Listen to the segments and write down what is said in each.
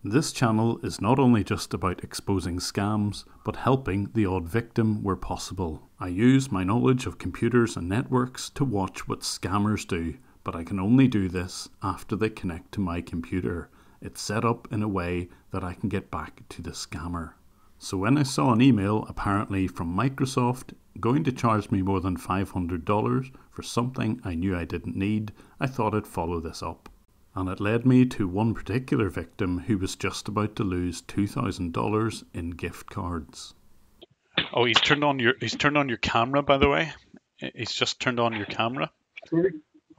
This channel is not only just about exposing scams, but helping the odd victim where possible. I use my knowledge of computers and networks to watch what scammers do, but I can only do this after they connect to my computer. It's set up in a way that I can get back to the scammer. So when I saw an email apparently from Microsoft going to charge me more than $500 for something I knew I didn't need, I thought I'd follow this up. And it led me to one particular victim who was just about to lose $2,000 in gift cards. Oh, he's turned on your camera, by the way. He's just turned on your camera.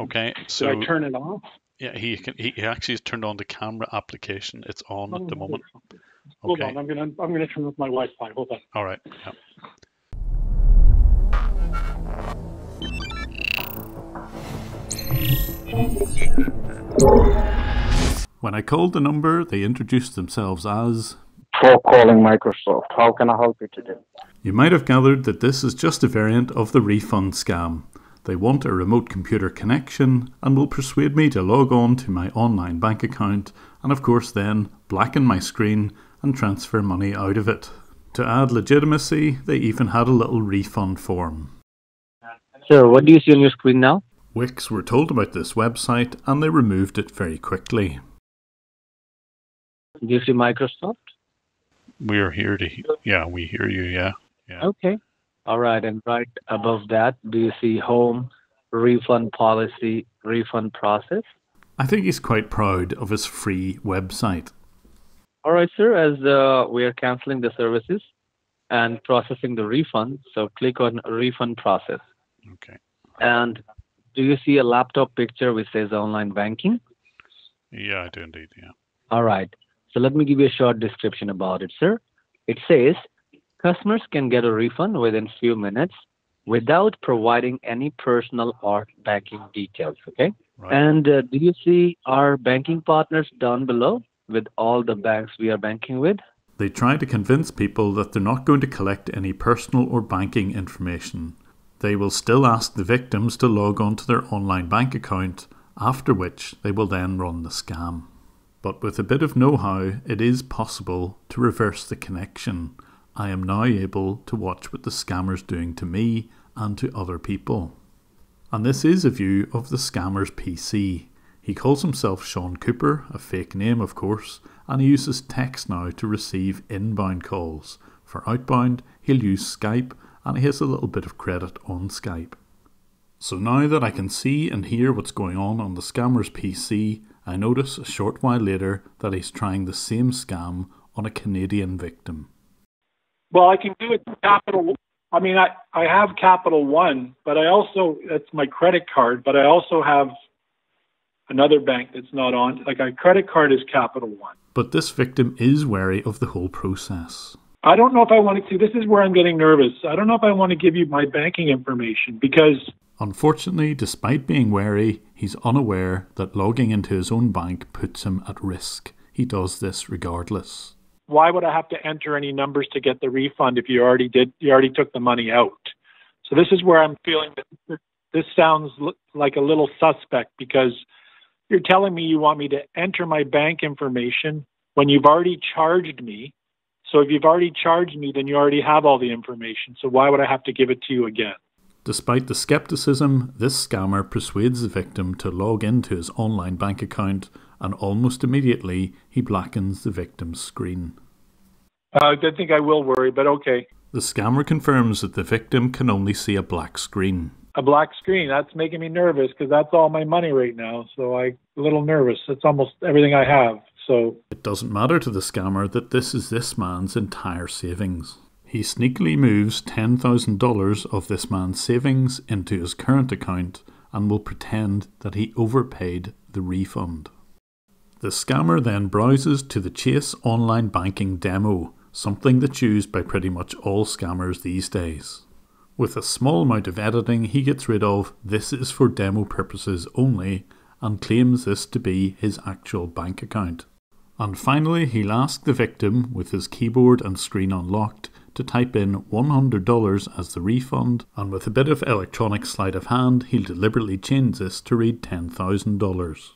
Okay, so did I turn it off? Yeah, he actually has turned on the camera application. It's on at the moment. Hold Okay. on, I'm gonna turn off my Wi-Fi. Hold on. All right. Yeah. When I called the number, they introduced themselves as For calling Microsoft. How can I help you today? You might have gathered that this is just a variant of the refund scam. They want a remote computer connection and will persuade me to log on to my online bank account and of course then blacken my screen and transfer money out of it. To add legitimacy, they even had a little refund form. Sir, what do you see on your screen now? Wix were told about this website and they removed it very quickly. Do you see Microsoft? We're here to. Yeah, we hear you. Yeah. Yeah. Okay. All right. And right above that, do you see Home, Refund Policy, Refund Process? I think he's quite proud of his free website. All right, sir. As we are canceling the services and processing the refund, so click on Refund Process. Okay. And do you see a laptop picture which says Online Banking? Yeah, I do indeed. Yeah. All right. So let me give you a short description about it, sir. It says customers can get a refund within few minutes without providing any personal or banking details, okay? Right. And do you see our banking partners down below with all the banks we are banking with? They try to convince people that they're not going to collect any personal or banking information. They will still ask the victims to log on to their online bank account, after which they will then run the scam. But with a bit of know-how, it is possible to reverse the connection. I am now able to watch what the scammer's doing to me and to other people. And this is a view of the scammer's PC. He calls himself Sean Cooper, a fake name of course, and he uses text now to receive inbound calls. For outbound, he'll use Skype, and he has a little bit of credit on Skype. So now that I can see and hear what's going on the scammer's PC, I notice a short while later that he's trying the same scam on a Canadian victim. Well, I can do it Capital. I mean, I have Capital One, but I also, that's my credit card, but I also have another bank that's not on. Like, my credit card is Capital One. But this victim is wary of the whole process. I don't know if I want to, this is where I'm getting nervous. I don't know if I want to give you my banking information because... Unfortunately, despite being wary, he's unaware that logging into his own bank puts him at risk. He does this regardless. Why would I have to enter any numbers to get the refund if you already took the money out? So this is where I'm feeling that this sounds like a little suspect because you're telling me you want me to enter my bank information when you've already charged me. So if you've already charged me, then you already have all the information. So why would I have to give it to you again? Despite the skepticism, this scammer persuades the victim to log into his online bank account and almost immediately he blackens the victim's screen. I think I will worry, but okay. The scammer confirms that the victim can only see a black screen. A black screen, that's making me nervous because that's all my money right now. So I'm a little nervous. It's almost everything I have. So it doesn't matter to the scammer that this is this man's entire savings. He sneakily moves $10,000 of this man's savings into his current account and will pretend that he overpaid the refund. The scammer then browses to the Chase online banking demo, something that's used by pretty much all scammers these days. With a small amount of editing, he gets rid of "this is for demo purposes only" and claims this to be his actual bank account. And finally, he'll ask the victim, with his keyboard and screen unlocked, to type in $100 as the refund, and with a bit of electronic sleight of hand, he'll deliberately change this to read $10,000.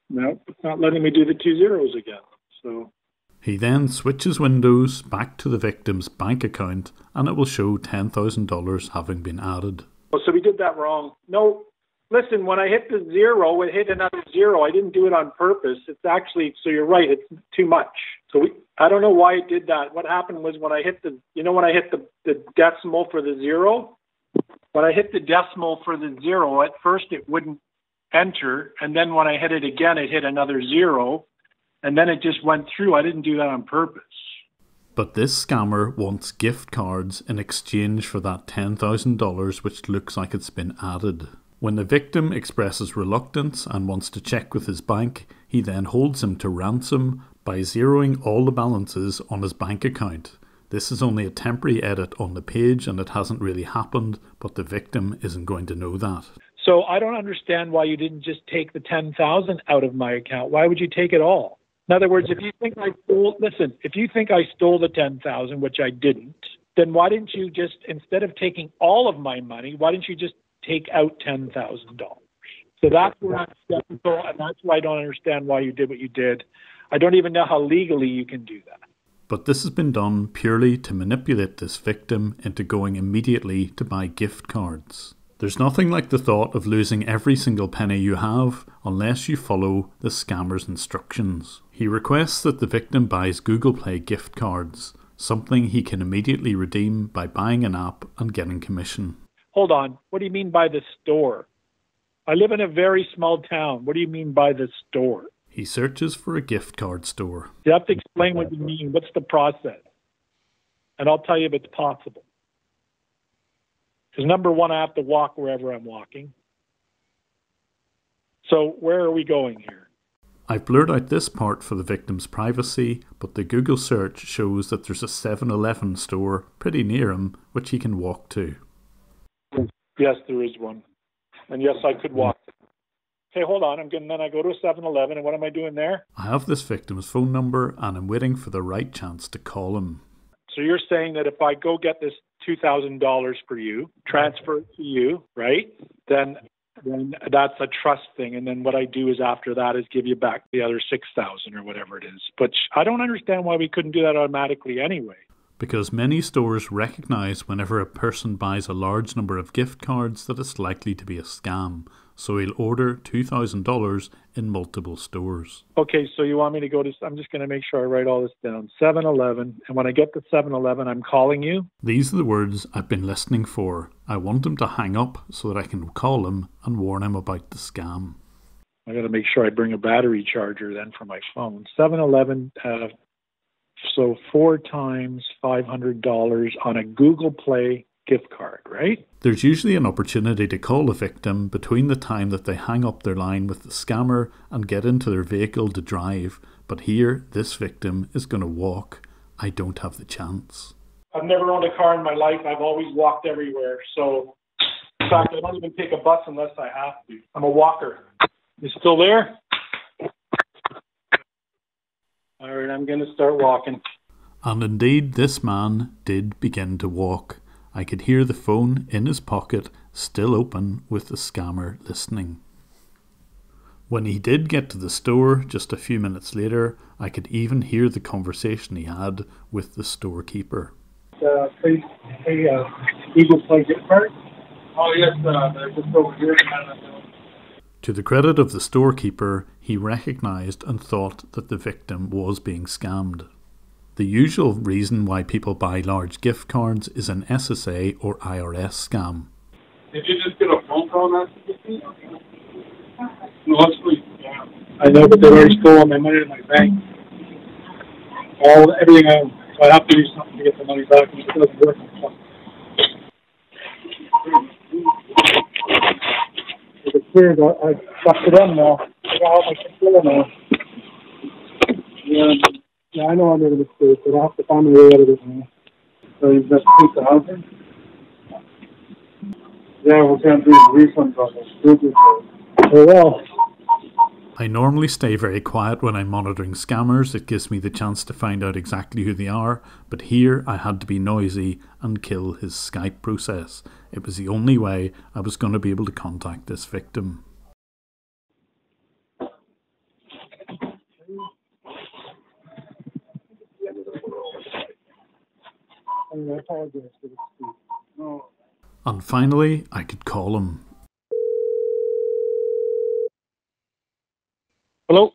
No, it's not letting me do the 2 zeros again. So He then switches windows back to the victim's bank account and it will show $10,000 having been added. Oh, so we did that wrong. No, listen, when I hit the zero, it hit another zero. I didn't do it on purpose. It's actually, so you're right, it's too much. So I don't know why it did that. What happened was when I hit the decimal for the zero, when I hit the decimal for the zero, at first it wouldn't enter. And then when I hit it again, it hit another zero. And then it just went through. I didn't do that on purpose. But this scammer wants gift cards in exchange for that $10,000 which looks like it's been added. When the victim expresses reluctance and wants to check with his bank, he then holds him to ransom by zeroing all the balances on his bank account. This is only a temporary edit on the page and it hasn't really happened, but the victim isn't going to know that. So I don't understand why you didn't just take the $10,000 out of my account. Why would you take it all? In other words, if you think I stole the $10,000, which I didn't, then why didn't you just, instead of taking all of my money, why didn't you just take out $10,000? So that's where I'm skeptical, and that's why I don't understand why you did what you did. I don't even know how legally you can do that. But this has been done purely to manipulate this victim into going immediately to buy gift cards. There's nothing like the thought of losing every single penny you have unless you follow the scammer's instructions. He requests that the victim buys Google Play gift cards, something he can immediately redeem by buying an app and getting commission. Hold on. What do you mean by the store? I live in a very small town. What do you mean by the store? He searches for a gift card store. You have to explain what you mean. What's the process? And I'll tell you if it's possible. Because number one, I have to walk wherever I'm walking. So where are we going here? I've blurred out this part for the victim's privacy, but the Google search shows that there's a 7-Eleven store pretty near him, which he can walk to. Yes, there is one. And yes, I could walk. Okay, hold on. Then I go to a 7-Eleven, and what am I doing there? I have this victim's phone number, and I'm waiting for the right chance to call him. So you're saying that if I go get this $2,000 for you, transfer it to you, right? Then that's a trust thing. And then what I do is after that is give you back the other $6,000 or whatever it is. But I don't understand why we couldn't do that automatically anyway. Because many stores recognize whenever a person buys a large number of gift cards that it's likely to be a scam. So he'll order $2,000 in multiple stores. Okay, so you want me to go to, I'm just going to make sure I write all this down, 7-Eleven, and when I get to 7-Eleven, I'm calling you? These are the words I've been listening for. I want him to hang up so that I can call him and warn him about the scam. I got to make sure I bring a battery charger then for my phone. 7-Eleven, so 4 times $500 on a Google Play gift card, right? There's usually an opportunity to call a victim between the time that they hang up their line with the scammer and get into their vehicle to drive, but here this victim is going to walk. I don't have the chance. I've never owned a car in my life. I've always walked everywhere. So, in fact, I don't even take a bus unless I have to. I'm a walker. You still there? All right, I'm going to start walking. And indeed, this man did begin to walk. I could hear the phone in his pocket, still open, with the scammer listening. When he did get to the store just a few minutes later, I could even hear the conversation he had with the storekeeper. Please, Google Play gift card? Oh, yes, just over here. To the credit of the storekeeper, he recognised and thought that the victim was being scammed. The usual reason why people buy large gift cards is an SSA or IRS scam. Did you just get a phone call message? No, yeah. I know, but they already stole my money in my bank. Everything I own. So I have to do something to get the money back, and it doesn't work. It's weird. I fucked it up now. I got all my control now. Yeah, I know I made a mistake, but I'll have to find my way out of it now. So you've got 2,000? Yeah, we're going to do refunds on this. Oh, well. I normally stay very quiet when I'm monitoring scammers. It gives me the chance to find out exactly who they are, but here I had to be noisy and kill his Skype process. It was the only way I was going to be able to contact this victim. I apologize for this. No. And finally, I could call him. Hello?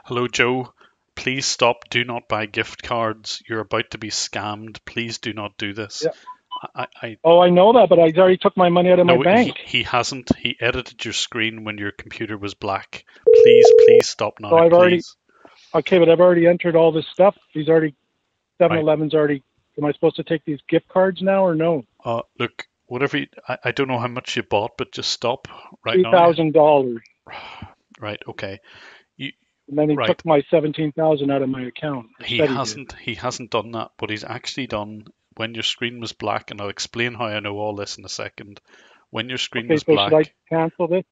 Hello, Joe. Please stop. Do not buy gift cards. You're about to be scammed. Please do not do this. Yeah. I I know that, but I already took my money out of my bank. He hasn't. He edited your screen when your computer was black. Please stop now. So I've already. Please. Okay, but I've already entered all this stuff. 7-Eleven's already. Am I supposed to take these gift cards now or no? Look, whatever. I don't know how much you bought, but just stop right now. $2,000. Right. Okay. And then he took my $17,000 out of my account. He hasn't done that. What he's actually done when your screen was black, and I'll explain how I know all this in a second. When your screen was black. Should I cancel this?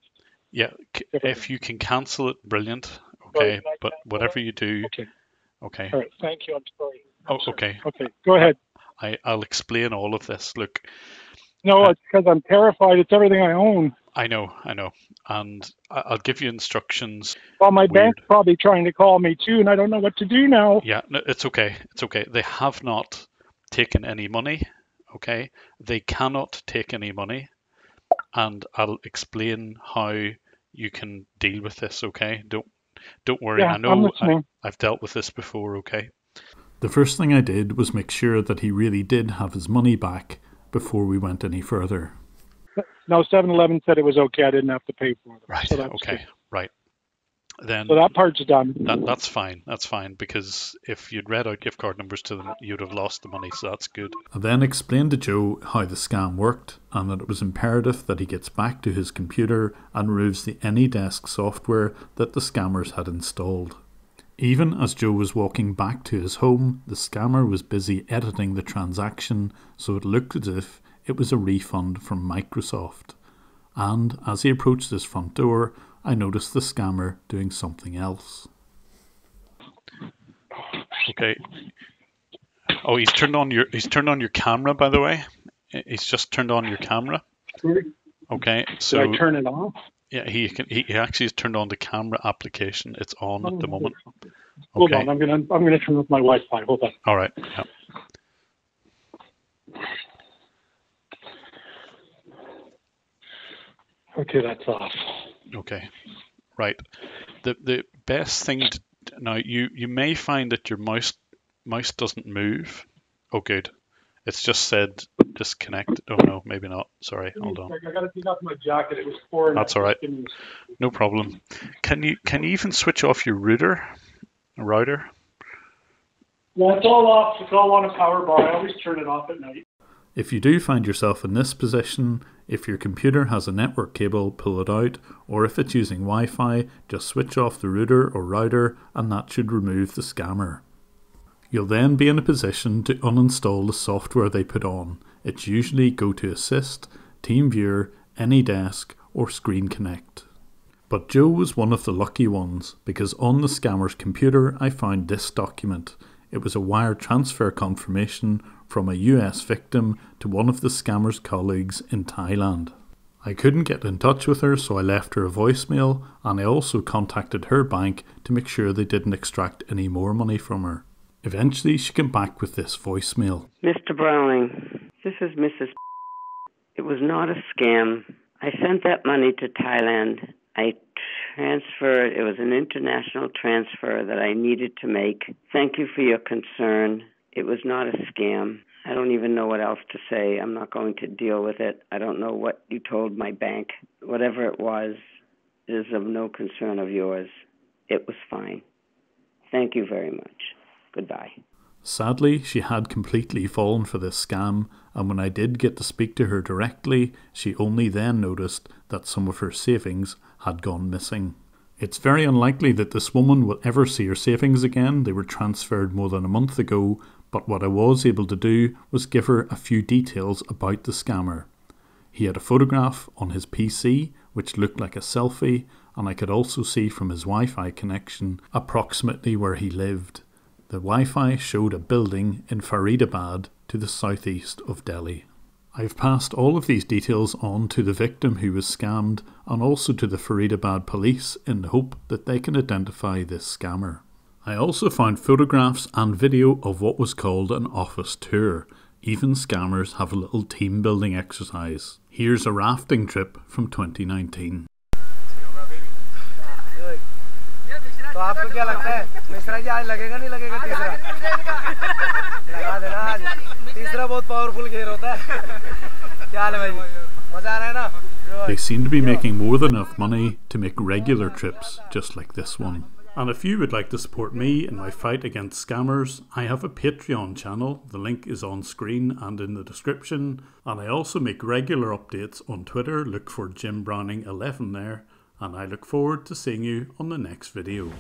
Yeah. If you can cancel it, brilliant. Okay. But whatever you do. Okay. Okay. All right. Thank you. I'm sorry. Okay. Okay. Go ahead. I'll explain all of this. Look. No, it's because I'm terrified. It's everything I own. I know. And I'll give you instructions. Well, my bank's probably trying to call me too, and I don't know what to do now. Yeah, no, it's okay. They have not taken any money. Okay. They cannot take any money. And I'll explain how you can deal with this. Okay. Don't worry. Yeah, I know I've dealt with this before. Okay. The first thing I did was make sure that he really did have his money back before we went any further. No, 7-Eleven said it was okay. I didn't have to pay for it. Right. So that's okay. good. Right. Then. So that part's done. That's fine. That's fine, because if you'd read out gift card numbers to them, you'd have lost the money. So that's good. I then explained to Joe how the scam worked and that it was imperative that he gets back to his computer and removes the AnyDesk software that the scammers had installed. Even as Joe was walking back to his home, the scammer was busy editing the transaction so it looked as if it was a refund from Microsoft. And as he approached his front door, I noticed the scammer doing something else. Okay. Oh, he's turned on your camera, by the way. He's just turned on your camera. Okay. So did I turn it off? Yeah, he actually has turned on the camera application. It's on at the moment. Hold on, I'm gonna turn off my Wi-Fi. Hold on. All right. Yeah. Okay, that's off. Okay. Right. The best thing now you may find that your mouse doesn't move. Oh, good. It's just said disconnect. Oh no, maybe not. Sorry, hold on. I gotta take off my jacket. It was pouring. That's all right. No problem. Can you even switch off your router? Yeah, it's all off. It's all on a power bar. I always turn it off at night. If you do find yourself in this position, if your computer has a network cable, pull it out, or if it's using Wi-Fi, just switch off the router or router and that should remove the scammer. You'll then be in a position to uninstall the software they put on. It's usually GoToAssist, TeamViewer, AnyDesk or Screen Connect. But Joe was one of the lucky ones because on the scammer's computer I found this document. It was a wire transfer confirmation from a US victim to one of the scammer's colleagues in Thailand. I couldn't get in touch with her, so I left her a voicemail and I also contacted her bank to make sure they didn't extract any more money from her. Eventually she came back with this voicemail. Mr. Browning, this is Mrs. It was not a scam. I sent that money to Thailand. I transferred, it was an international transfer that I needed to make. Thank you for your concern. It was not a scam. I don't even know what else to say. I'm not going to deal with it. I don't know what you told my bank. Whatever it was is of no concern of yours. It was fine. Thank you very much. Goodbye. Sadly, she had completely fallen for this scam, and when I did get to speak to her directly, she only then noticed that some of her savings had gone missing. It's very unlikely that this woman will ever see her savings again. They were transferred more than a month ago, but what I was able to do was give her a few details about the scammer. He had a photograph on his PC which looked like a selfie, and I could also see from his Wi-Fi connection approximately where he lived. The Wi-Fi showed a building in Faridabad to the southeast of Delhi. I've passed all of these details on to the victim who was scammed and also to the Faridabad police in the hope that they can identify this scammer. I also found photographs and video of what was called an office tour. Even scammers have a little team building exercise. Here's a rafting trip from 2019. तो आपको क्या लगता है मिश्रा जी आज लगेगा नहीं लगेगा तीसरा लगा देना आज तीसरा बहुत पावरफुल घेर होता है क्या हाल है भाई मजा आ रहा है ना They seem to be making more than enough money to make regular trips just like this one. And if you would like to support me in my fight against scammers, I have a Patreon channel. The link is on screen and in the description. And I also make regular updates on Twitter. Look for Jim Browning 11 there. And I look forward to seeing you on the next video.